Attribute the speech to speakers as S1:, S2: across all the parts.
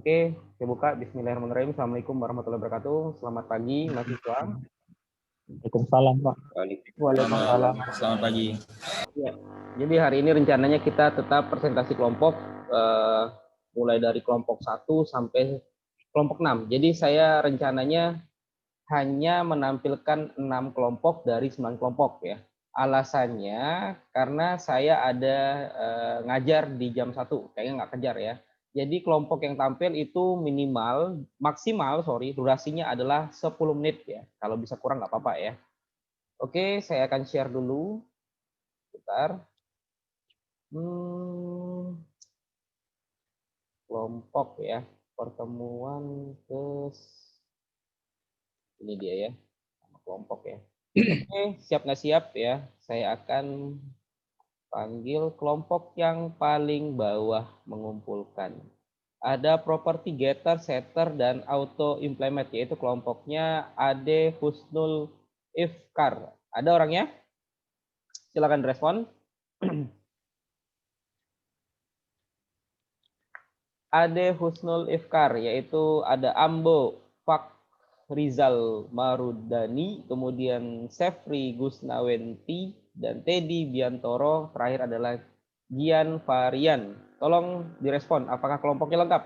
S1: Oke, saya buka. Bismillahirrahmanirrahim. Assalamualaikum warahmatullahi wabarakatuh. Selamat pagi, mahasiswa.
S2: Waalaikumsalam, Pak.
S1: Waalaikumsalam.
S3: Selamat pagi.
S1: Ya, jadi hari ini rencananya kita tetap presentasi kelompok mulai dari kelompok 1 sampai kelompok 6. Jadi saya rencananya hanya menampilkan 6 kelompok dari 9 kelompok ya. Alasannya karena saya ada ngajar di jam 1, kayaknya nggak kejar ya. Jadi kelompok yang tampil itu maksimal durasinya adalah 10 menit ya. Kalau bisa kurang nggak apa-apa ya. Oke, saya akan share dulu. Bentar. Kelompok ya, pertemuan ini dia ya, kelompok ya. Oke, siap nggak siap ya? Saya akan panggil kelompok yang paling bawah mengumpulkan. Ada property getter, setter, dan auto implement, yaitu kelompoknya Ade Husnul Ifkar. Ada orangnya? Silakan respon. Ade Husnul Ifkar, yaitu ada Ambo Fak Rizal Marudani, kemudian Sefri Gusnawenti, dan Teddy Biantoro. Terakhir adalah Gian Varian. Tolong direspon, apakah kelompoknya lengkap?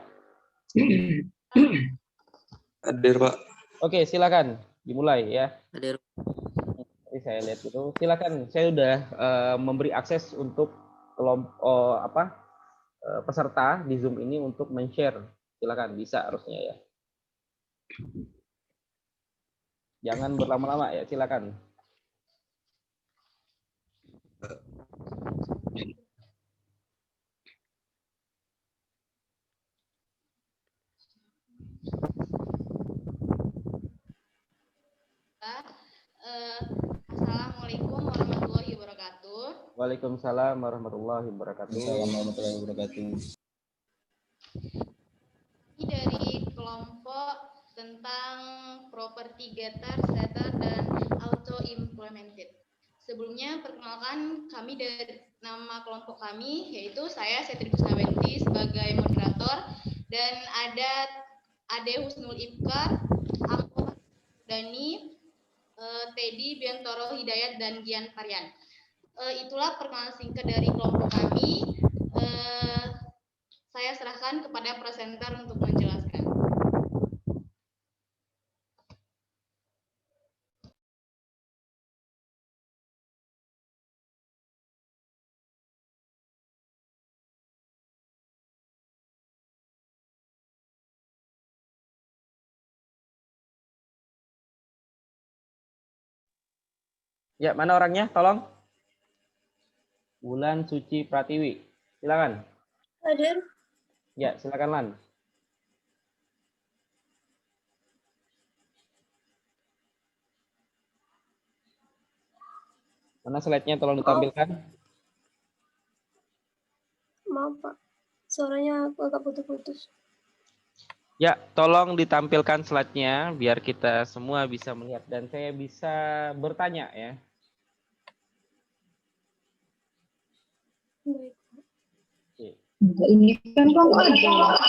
S3: Hadir, Pak.
S1: Oke, silakan dimulai ya.
S4: Hadir.
S1: Jadi saya lihat itu, silakan. Saya sudah memberi akses untuk kelompok peserta di Zoom ini untuk men-share. Silakan, bisa harusnya ya. Jangan berlama-lama ya, silakan.
S5: Assalamualaikum warahmatullahi wabarakatuh.
S1: Waalaikumsalam warahmatullahi wabarakatuh.
S3: Assalamualaikum warahmatullahi wabarakatuh.
S5: Ini dari kelompok tentang property getter, setter, dan auto implemented. Sebelumnya perkenalkan kami dari nama kelompok kami, yaitu saya Setri Kusnawenti sebagai moderator, dan ada Ade Husnul Ifkar, Ambo Dani, Teddy Biantoro Hidayat, dan Gian Varian. Itulah perkenalan singkat dari kelompok kami. Saya serahkan kepada presenter untuk menjelaskan.
S1: Ya, mana orangnya? Tolong. Bulan Suci Pratiwi. Silakan.
S6: Hadir.
S1: Ya, silakan Lan. Mana slide-nya tolong ditampilkan.
S6: Maaf, Pak. Suaranya agak putus-putus.
S1: Ya, tolong ditampilkan slide-nya biar kita semua bisa melihat dan saya bisa bertanya ya.
S6: Baik.
S1: Oke.
S6: Ini kan ada.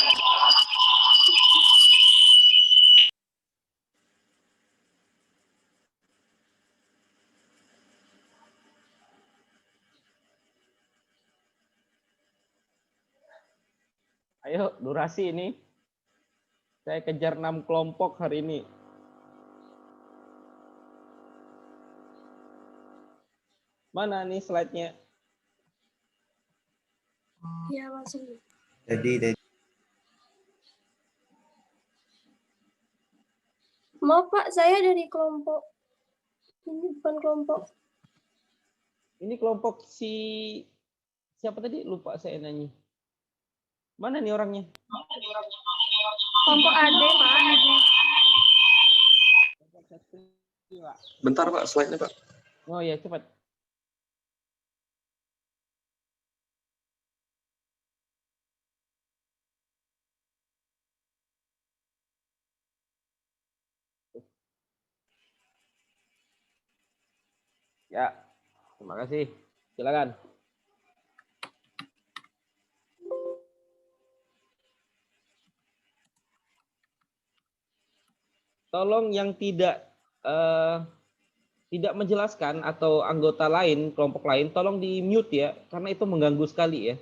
S1: Ayo, durasi ini. Saya kejar 6 kelompok hari ini. Mana nih slide-nya?
S6: Ya, langsung.
S3: Jadi
S6: Maaf, Pak. Saya dari kelompok. Ini bukan kelompok.
S1: Ini kelompok siapa tadi? Lupa saya nanya. Mana nih orangnya?
S6: Kelompok AD, Pak.
S3: bentar, Pak, slide-nya, Pak.
S1: Oh ya, cepat. Ya, terima kasih. Silakan. tolong yang tidak menjelaskan atau anggota lain, kelompok lain, tolong di mute ya, karena itu mengganggu sekali ya.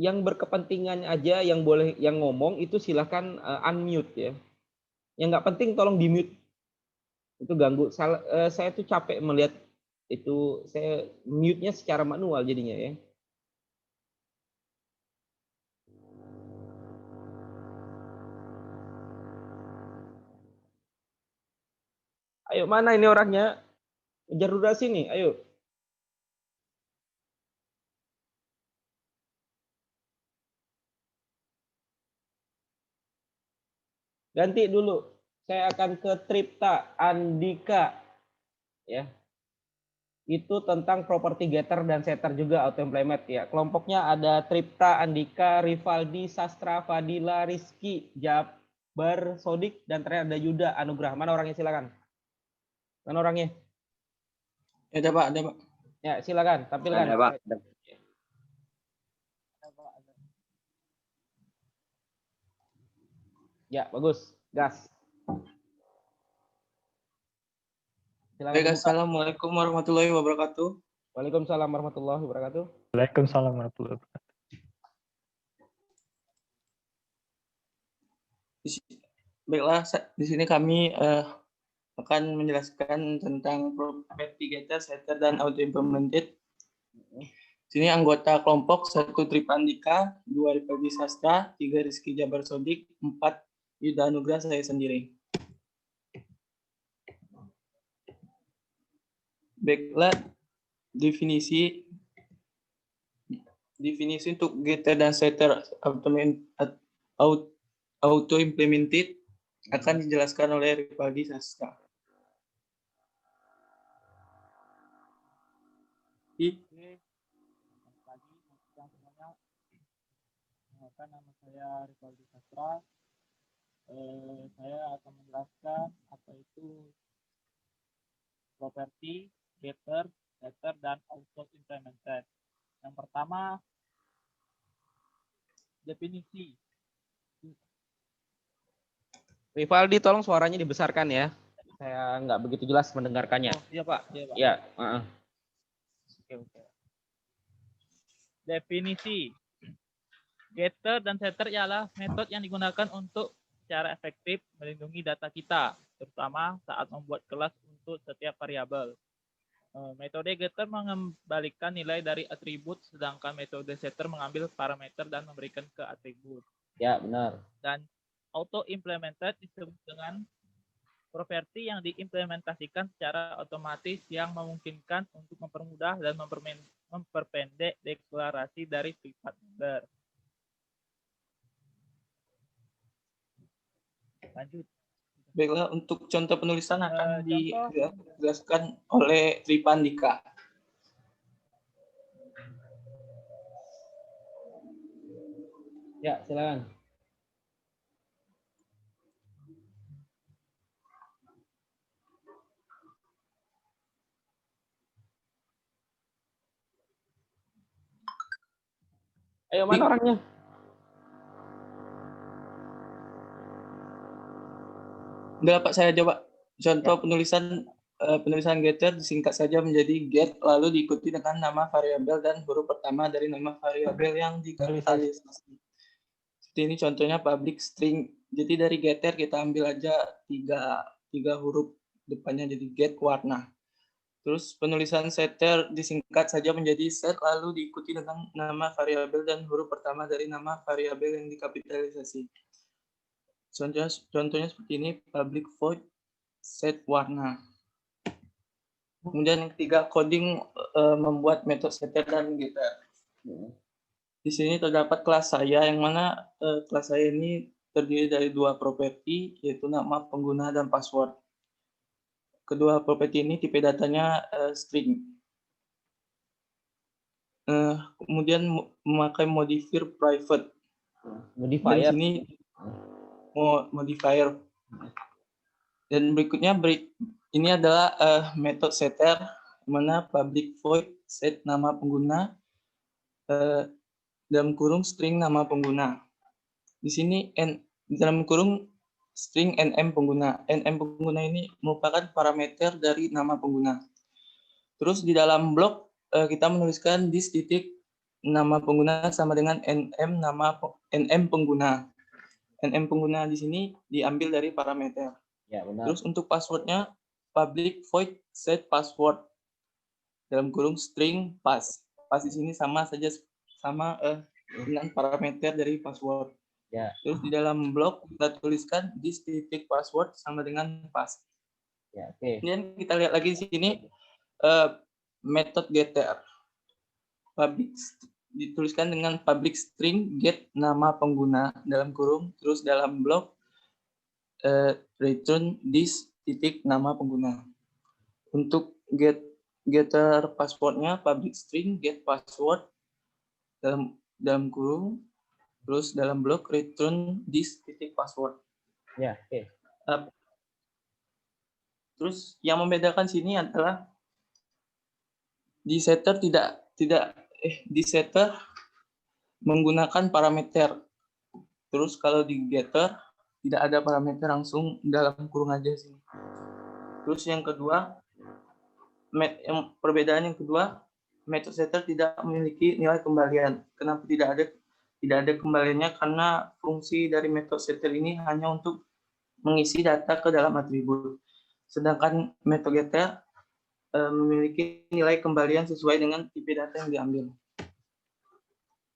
S1: Yang berkepentingan aja yang boleh yang ngomong itu silahkan unmute ya. Yang nggak penting tolong di mute. Itu ganggu. Saya tuh capek melihat itu, saya mute-nya secara manual jadinya ya. Ayo, mana ini orangnya? Kejar durasi nih, ayo. Ganti dulu. Saya akan ke Tripta Andika. Ya. Itu tentang properti getter dan setter juga auto implement ya. Kelompoknya ada Tripta Andika, Rivaldi, Sastra, Fadila, Rizky, Jabar, Sodik, dan terakhir ada Yuda Anugrah. Mana orangnya, silakan. Mana orangnya?
S3: Ada Pak, ada Pak.
S1: Ya, silakan tampilkan.
S3: Ada Pak.
S1: Ya, bagus. Gas. Silakan.
S3: Baik, assalamualaikum warahmatullahi wabarakatuh.
S1: Waalaikumsalam warahmatullahi wabarakatuh.
S2: Waalaikumsalam warahmatullahi wabarakatuh.
S3: Baiklah, di sini kami akan menjelaskan tentang properti getter, setter, dan auto implemented. Sini anggota kelompok 1 Tripandika, 2 Rivaldi Sastra, 3 Rizky Jabar Sodik, 4 Yuda Anugrah saya sendiri. Baiklah, definisi untuk getter dan setter auto implemented akan dijelaskan oleh Rivaldi Sastra.
S2: Nama saya Rivaldi Sastra. Saya akan menjelaskan apa itu properti getter, setter, dan auto implemented. Yang pertama, definisi.
S1: Rivaldi, tolong suaranya dibesarkan ya. Saya nggak begitu jelas mendengarkannya.
S2: Oh, iya Pak. Iya, Pak.
S1: Ya.
S2: Oke. Definisi. Getter dan setter ialah metode yang digunakan untuk secara efektif melindungi data kita, terutama saat membuat kelas untuk setiap variabel. Metode getter mengembalikan nilai dari atribut, sedangkan metode setter mengambil parameter dan memberikan ke atribut.
S1: Ya, benar.
S2: Dan auto implemented disebut dengan properti yang diimplementasikan secara otomatis yang memungkinkan untuk mempermudah dan memperpendek deklarasi dari sifat member. Lanjut.
S3: Baiklah, untuk contoh penulisan akan dijelaskan oleh Tripandika.
S1: Ya, silakan. Ayo, mana orangnya?
S3: Udah Pak, saya coba contoh penulisan getter disingkat saja menjadi get, lalu diikuti dengan nama variabel dan huruf pertama dari nama variabel yang dikapitalisasi. Seperti ini contohnya public string. Jadi dari getter kita ambil aja tiga huruf depannya jadi get warna. Terus penulisan setter disingkat saja menjadi set, lalu diikuti dengan nama variabel dan huruf pertama dari nama variabel yang dikapitalisasi. Contohnya seperti ini, public void set warna. Kemudian yang ketiga, coding membuat metode setter dan getter. Di sini terdapat kelas saya, yang mana kelas saya ini terdiri dari 2 properti, yaitu nama pengguna dan password. Kedua properti ini tipe datanya string. Kemudian memakai modifier private.
S1: Modifier.
S3: Dan sini modifier. Dan berikutnya ini adalah metode setter, mana public void set nama pengguna dalam kurung string nama pengguna. Di sini di dalam kurung string nm pengguna. Nm pengguna ini merupakan parameter dari nama pengguna. Terus di dalam blok kita menuliskan this titik nama pengguna sama dengan nm pengguna. Nm pengguna di sini diambil dari parameter.
S1: Ya, benar.
S3: Terus untuk passwordnya public void set password dalam kurung string pass. Pass di sini sama dengan parameter dari password.
S1: Ya.
S3: Terus di dalam blok kita tuliskan this titik password sama dengan pass.
S1: Ya, oke.
S3: Kemudian kita lihat lagi di sini method getter. Dituliskan dengan public string get nama pengguna dalam kurung, terus dalam blok return this titik nama pengguna. Untuk getter passwordnya public string get password dalam kurung, terus dalam blok return this titik password.
S1: Ya, oke.
S3: Terus yang membedakan sini adalah di setter di setter menggunakan parameter. Terus kalau di getter tidak ada parameter, langsung dalam kurung aja sini. Terus yang kedua, perbedaan yang kedua, method setter tidak memiliki nilai kembalian. Kenapa tidak ada kembaliannya? Karena fungsi dari method setter ini hanya untuk mengisi data ke dalam atribut. Sedangkan method getter memiliki nilai kembalian sesuai dengan tipe data yang diambil.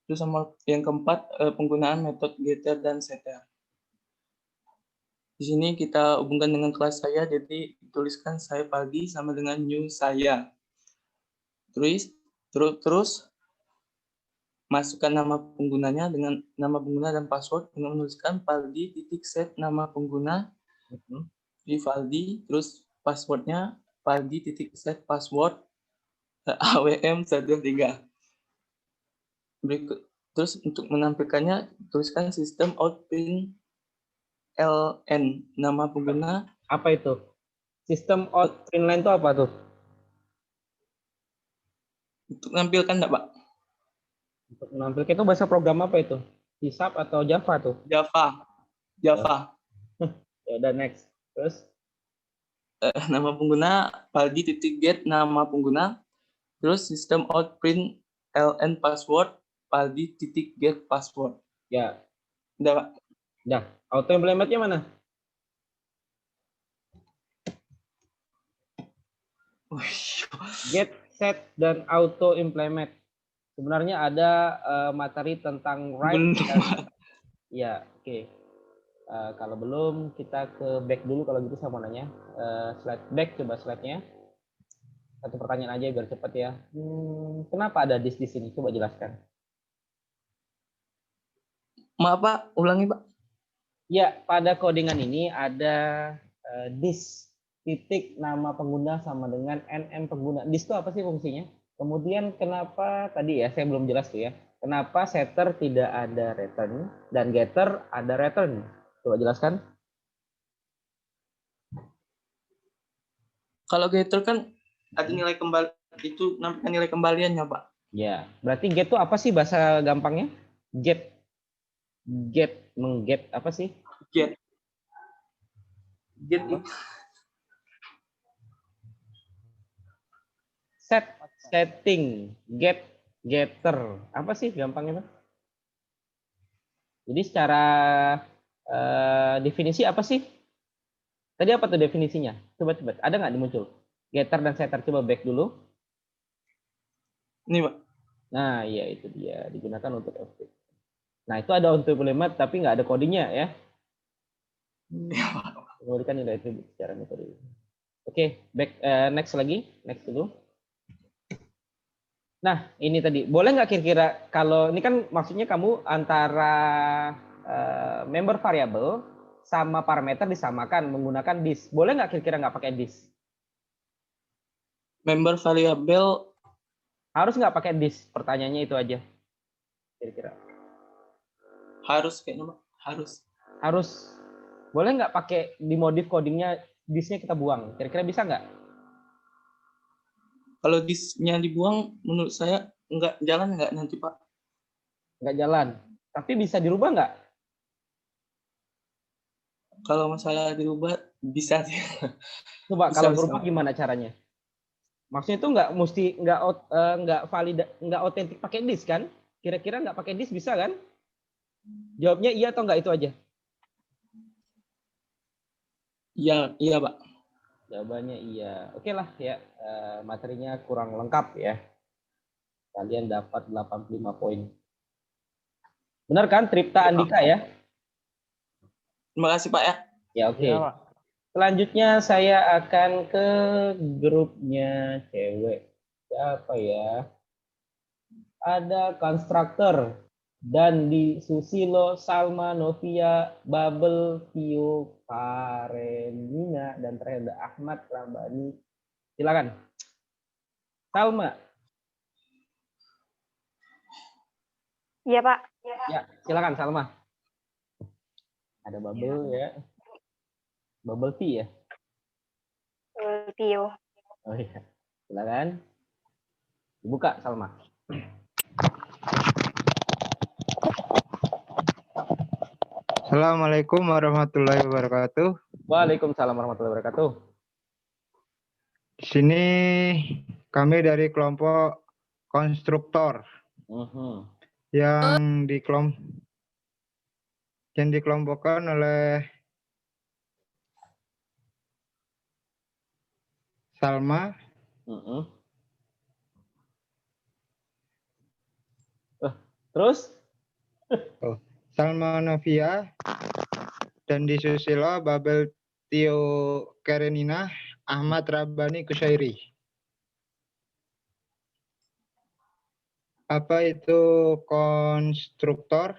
S3: Terus sama yang keempat, penggunaan metode getter dan setter. Di sini kita hubungkan dengan kelas saya, jadi tuliskan saya pagi sama dengan new saya. Terus masukkan nama penggunanya dengan nama pengguna dan password dengan menuliskan Valdi titik set nama pengguna Vivaldi, terus passwordnya Valdi titik set password AWM13. Berikut, terus untuk menampilkannya tuliskan system out print LN nama pengguna.
S1: Apa itu? Sistem out print line itu apa tuh?
S3: Untuk menampilkan enggak, Pak?
S1: Untuk menampilkan itu bahasa program apa itu? C# atau Java tuh?
S3: Java.
S1: Ya udah, next. Terus
S3: nama pengguna Valdi titik get nama pengguna. Terus system out print LN password Valdi titik get password.
S1: ya.
S3: Udah, Pak?
S1: Udah. Auto implementnya mana? Get, set, dan auto implement. Sebenarnya ada materi tentang write. Ya, oke. Kalau belum, kita ke back dulu kalau gitu saya mau nanya. Slide back, coba slide-nya. Satu pertanyaan aja biar cepat ya. Kenapa ada this di sini? Coba jelaskan.
S3: Maaf, Pak, ulangi, Pak.
S1: Ya, pada codingan ini ada this titik nama pengguna sama dengan nm pengguna. This itu apa sih fungsinya? Kemudian kenapa tadi ya saya belum jelas tuh ya. Kenapa setter tidak ada return dan getter ada return? Coba jelaskan.
S3: Kalau getter kan ada nilai kembali, itu namanya nilai kembaliannya, Pak.
S1: Ya, berarti get itu apa sih bahasa gampangnya? Get, mengget apa sih?
S3: Get
S1: setting, getter. Apa sih gampangnya, Pak? Jadi secara definisi apa sih? Tadi apa tuh definisinya? Coba. Ada nggak dimuncul? Getter dan setter. Coba back dulu.
S3: Ini, Pak.
S1: Nah, iya itu dia. Digunakan untuk objek. Nah, itu ada untuk implement tapi nggak ada codingnya ya. Memberikan nilai atribut secara metode. Oke, back next lagi. Next dulu. Nah, ini tadi. Boleh nggak kira-kira kalau ini kan maksudnya kamu antara member variable sama parameter disamakan menggunakan this. Boleh nggak kira-kira nggak pakai this?
S3: Member variable
S1: harus nggak pakai this? Pertanyaannya itu aja. Kira-kira.
S3: Harus kayaknya, Pak. Harus.
S1: Boleh nggak pakai dimodif codingnya, this-nya kita buang? Kira-kira bisa nggak?
S3: Kalau this-nya dibuang, menurut saya nggak jalan nggak nanti, Pak?
S1: Nggak jalan. Tapi bisa dirubah nggak?
S3: Kalau masalah dirubah bisa sih.
S1: Coba
S3: Bisa,
S1: kalau
S3: bisa.
S1: berubah gimana caranya? Maksudnya itu nggak mesti nggak valid, nggak otentik pakai disk kan? Kira-kira nggak pakai disk bisa kan? Jawabnya iya atau nggak itu aja?
S3: Iya, iya, Pak.
S1: Jawabannya iya. Oke lah ya, materinya kurang lengkap ya. Kalian dapat 85 poin. Benar kan Tripta Andika ya?
S3: Terima kasih, Pak ya.
S1: Ya oke.
S2: Iya, Pak.
S1: Selanjutnya saya akan ke grupnya cewek. Siapa ya? Ada konstruktor Dandi Susilo, Salma, Novia, Babel, Tio, Karenina, dan terakhir ada Ahmad Rambani. Silakan. Salma.
S6: Iya, Pak.
S1: Ya, silakan Salma. Ada Babel ya. Bubble tea ya?
S6: Tio.
S1: Oh iya. Silakan. Dibuka Salma.
S4: Assalamualaikum warahmatullahi wabarakatuh.
S1: Waalaikumsalam warahmatullahi wabarakatuh.
S4: Di sini kami dari kelompok konstruktor yang dikelompokkan oleh Salma,
S1: Terus?
S4: Salma Novia, Dandi Susilo, Babel Tio Karenina, Ahmad Rabbani Kusairi. Apa itu konstruktor?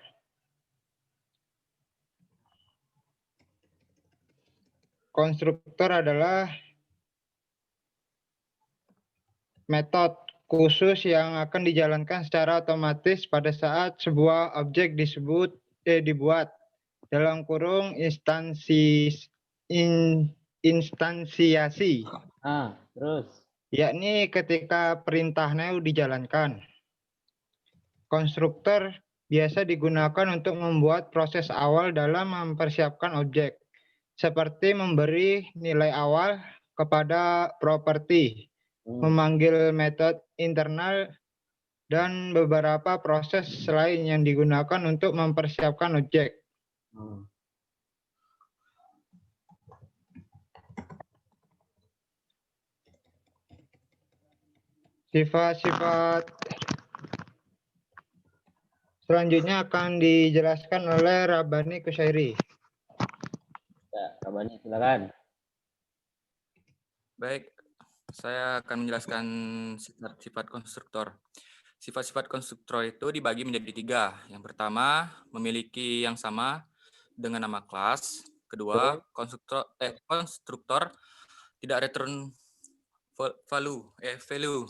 S4: Konstruktor adalah metode khusus yang akan dijalankan secara otomatis pada saat sebuah objek dibuat dalam kurung instansiasi,
S1: Terus?
S4: yakni ketika perintah new dijalankan. Konstruktor biasa digunakan untuk membuat proses awal dalam mempersiapkan objek, seperti memberi nilai awal kepada properti, memanggil metode internal, dan beberapa proses lain yang digunakan untuk mempersiapkan objek. Sifat-sifat selanjutnya akan dijelaskan oleh Rabbani Kusairi.
S1: Ya, Rabbani silakan.
S7: Baik, saya akan menjelaskan sifat-sifat konstruktor. Sifat-sifat konstruktor itu dibagi menjadi 3. Yang pertama, memiliki yang sama dengan nama kelas. Kedua, konstruktor tidak return value.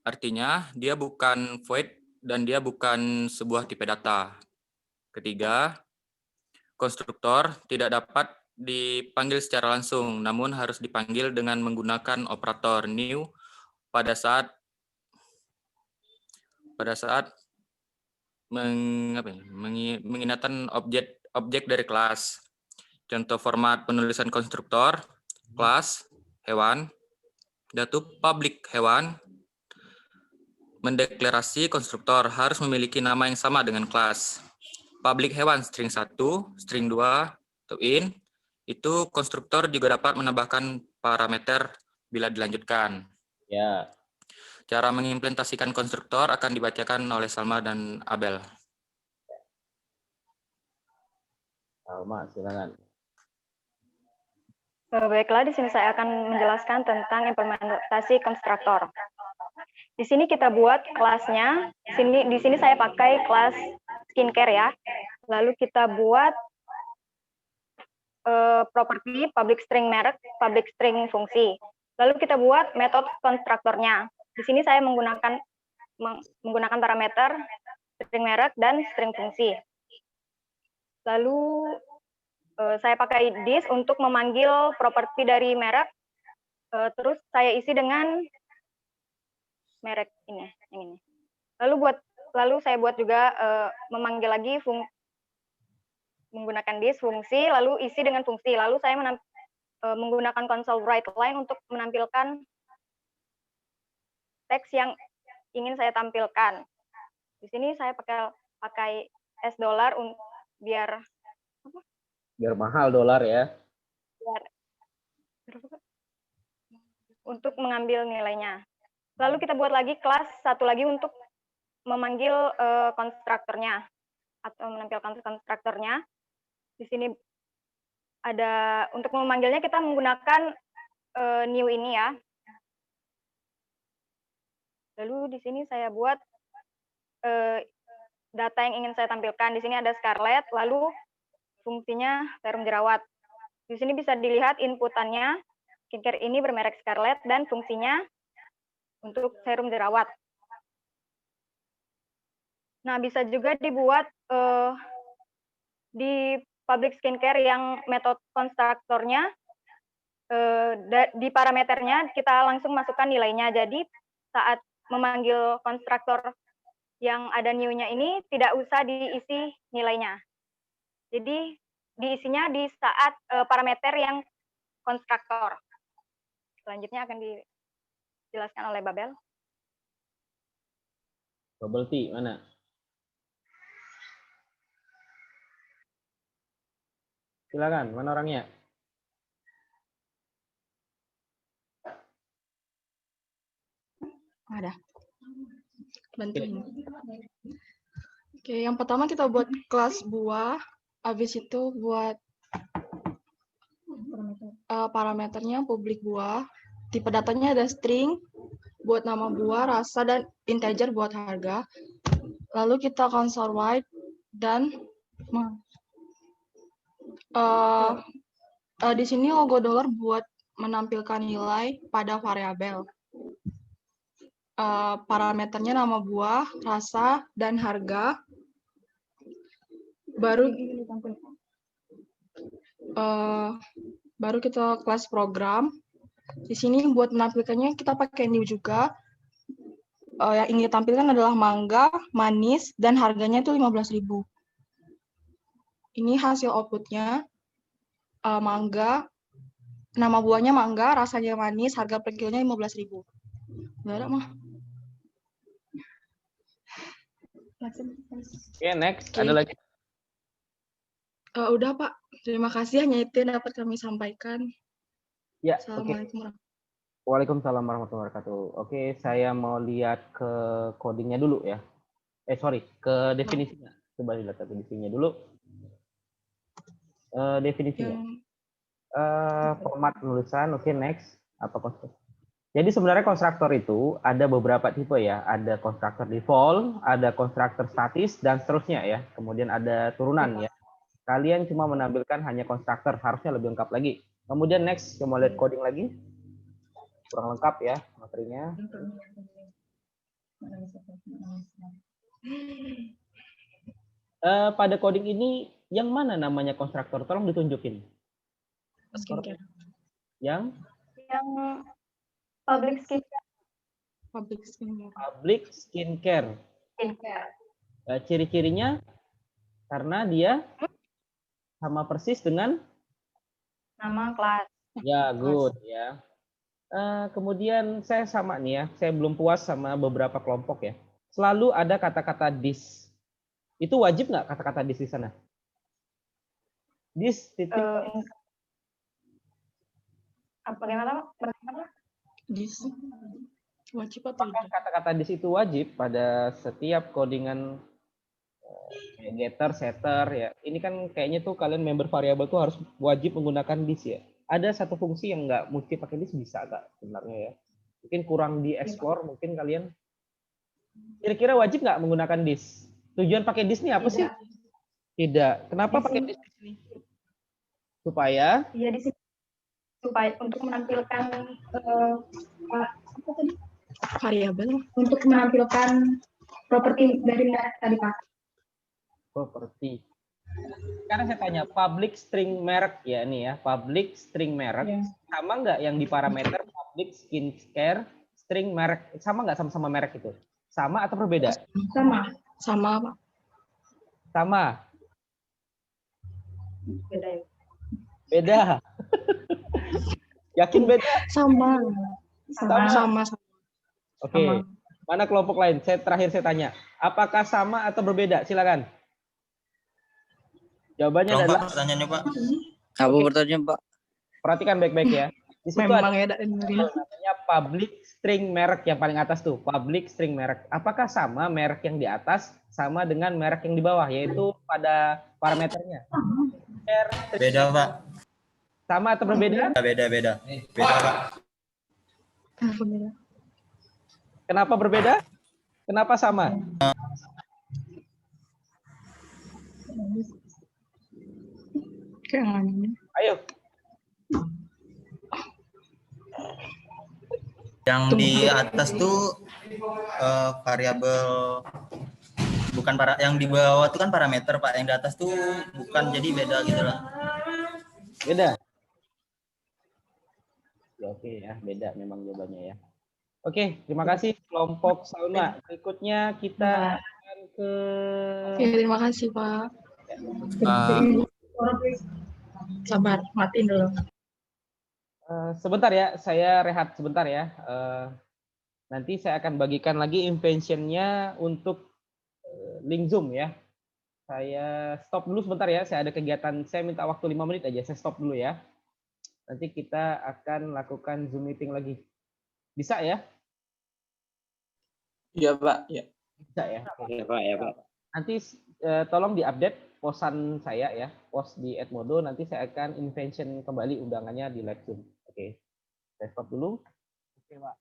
S7: Artinya, dia bukan void dan dia bukan sebuah tipe data. Ketiga, konstruktor tidak dapat dipanggil secara langsung, namun harus dipanggil dengan menggunakan operator new pada saat mengingatkan objek dari kelas. Contoh format penulisan konstruktor: kelas hewan, datu public hewan. Mendeklarasi konstruktor harus memiliki nama yang sama dengan kelas. Public hewan string 1, string 2, atau in. Itu konstruktor juga dapat menambahkan parameter bila dilanjutkan.
S1: Ya.
S7: Cara mengimplementasikan konstruktor akan dibacakan oleh Salma dan Abel.
S1: Salma, silakan.
S6: Baiklah, di sini saya akan menjelaskan tentang implementasi konstruktor. Di sini kita buat kelasnya. Di sini saya pakai kelas skincare ya. Lalu kita buat properti public string merek, public string fungsi. Lalu kita buat metode konstruktornya. Di sini saya menggunakan parameter string merek dan string fungsi. Lalu saya pakai this untuk memanggil properti dari merek. Terus saya isi dengan merek ini, yang ini. Lalu saya buat juga memanggil lagi menggunakan this fungsi, lalu isi dengan fungsi. Lalu saya menggunakan console write line untuk menampilkan teks yang ingin saya tampilkan. Di sini saya pakai $, biar
S1: mahal dolar ya.
S6: Untuk mengambil nilainya. Lalu kita buat lagi kelas satu lagi untuk memanggil konstruktornya atau menampilkan konstruktornya. Di sini ada untuk memanggilnya kita menggunakan new ini ya. Lalu di sini saya buat data yang ingin saya tampilkan. Di sini ada Scarlett, lalu fungsinya serum jerawat. Di sini bisa dilihat inputannya, skincare ini bermerek Scarlett dan fungsinya untuk serum jerawat. Nah, bisa juga dibuat di public skincare yang metode konstruktornya, di parameternya kita langsung masukkan nilainya. Jadi saat memanggil konstruktor yang ada new-nya ini tidak usah diisi nilainya. Jadi diisinya di saat parameter yang konstruktor. Selanjutnya akan dijelaskan oleh Babel.
S1: Bubble tea mana? Silakan, mana orangnya?
S8: Ada. Bantuin. Oke, yang pertama kita buat kelas buah, habis itu buat parameternya publik buah, tipe datanya ada string, buat nama buah, rasa, dan integer buat harga. Lalu kita console write dan di sini logo dolar buat menampilkan nilai pada variabel. Parameternya nama buah, rasa, dan harga. Baru kita kelas program. Di sini buat menampilkannya kita pakai new juga. Yang ingin ditampilkan adalah mangga, manis, dan harganya itu 15.000. Ini hasil outputnya. Mangga, nama buahnya mangga, rasanya manis, harga per kilonya 15.000. Nggak ada, mah.
S1: Oke, next. Ada lagi?
S8: Udah, Pak. Terima kasih. Hanya itu yang dapat kami sampaikan.
S1: Ya,
S8: Assalamualaikum warahmatullahi
S1: Waalaikumsalam warahmatullahi wabarakatuh. Oke, saya mau lihat ke codingnya dulu ya. Ke definisinya. Coba lihat definisinya dulu. Definisinya. Format penulisan, oke, next. Apa konstruktor? Jadi sebenarnya konstruktor itu ada beberapa tipe ya. Ada konstruktor default, ada konstruktor statis, dan seterusnya ya. Kemudian ada turunan ya. Kalian cuma menampilkan hanya konstruktor, harusnya lebih lengkap lagi. Kemudian next, coba lihat coding lagi. Kurang lengkap ya materinya. Pada coding ini, yang mana namanya konstruktor? Tolong ditunjukin.
S8: Skincare.
S1: Yang
S6: public skincare.
S1: Public skincare. Ciri-cirinya karena dia sama persis dengan
S6: Nama kelas.
S1: ya, good ya. Kemudian saya sama nih ya, saya belum puas sama beberapa kelompok ya. Selalu ada kata-kata this. Itu wajib nggak kata-kata this di sana? This titik.
S6: Bagaimana?
S8: This wajib atau
S1: Apakah
S8: tidak?
S1: kata-kata this itu wajib pada setiap codingan getter, setter ya? Ini kan kayaknya tuh kalian member variabel tuh harus wajib menggunakan this ya. Ada satu fungsi yang nggak mesti pakai this, bisa nggak sebenarnya ya? Mungkin kurang dieksplor, mungkin kalian. Kira-kira wajib nggak menggunakan this? Tujuan pakai this nih apa sih? Tidak. Kenapa pakai this di sini? Supaya?
S6: Iya, di sini. Supaya untuk menampilkan apa tadi?
S8: Variabel.
S6: Untuk menampilkan properti dari tadi Pak.
S1: Properti. Sekarang saya tanya, public string merek ya ini ya, public string merek sama nggak yang di parameter public skincare string merek, sama nggak sama-sama merek itu? Sama atau berbeda?
S8: Sama, Pak.
S1: Sama.
S6: Beda ya.
S1: Beda. Yakin beda?
S8: Sama.
S1: Sama.
S8: Sama.
S1: Oke. Mana kelompok lain? Terakhir saya tanya. Apakah sama atau berbeda? Silakan. Jawabannya
S9: Tolong,
S1: adalah
S9: Pak, pertanyaannya, Pak.
S10: Apa
S1: Oke.
S10: pertanyaan, Pak?
S1: Perhatikan baik-baik ya. Di situ ada
S8: Memang ya, Dak, dengerin.
S1: namanya public string merek yang paling atas tuh, public string merek. Apakah sama merek yang di atas sama dengan merek yang di bawah, yaitu pada parameternya?
S9: Beda, Pak.
S1: Sama atau berbeda?
S9: Beda, Pak.
S1: Kenapa berbeda? Kenapa sama? Ayo.
S9: Yang di atas tuh variabel bukan yang di bawah tuh kan parameter, Pak. Yang di atas tuh bukan, jadi beda gitu lah.
S1: Beda. Ya, oke ya, beda memang jawabannya ya. Oke, terima kasih kelompok Sauna. Berikutnya kita akan ke
S8: Terima kasih, Pak. Sabar, matiin dulu.
S1: Sebentar ya, saya rehat sebentar ya. Nanti saya akan bagikan lagi invention-nya untuk link Zoom ya. Saya stop dulu sebentar ya, saya ada kegiatan, saya minta waktu 5 menit aja, saya stop dulu ya. Nanti kita akan lakukan Zoom meeting lagi. Bisa ya?
S3: Iya, Pak. Ya.
S1: Bisa ya?
S10: Ya, Pak, ya, Pak.
S1: Nanti tolong diupdate posan saya ya, post di Edmodo, nanti saya akan invention kembali undangannya di live Zoom. Oke, saya stop dulu. Oke, Pak.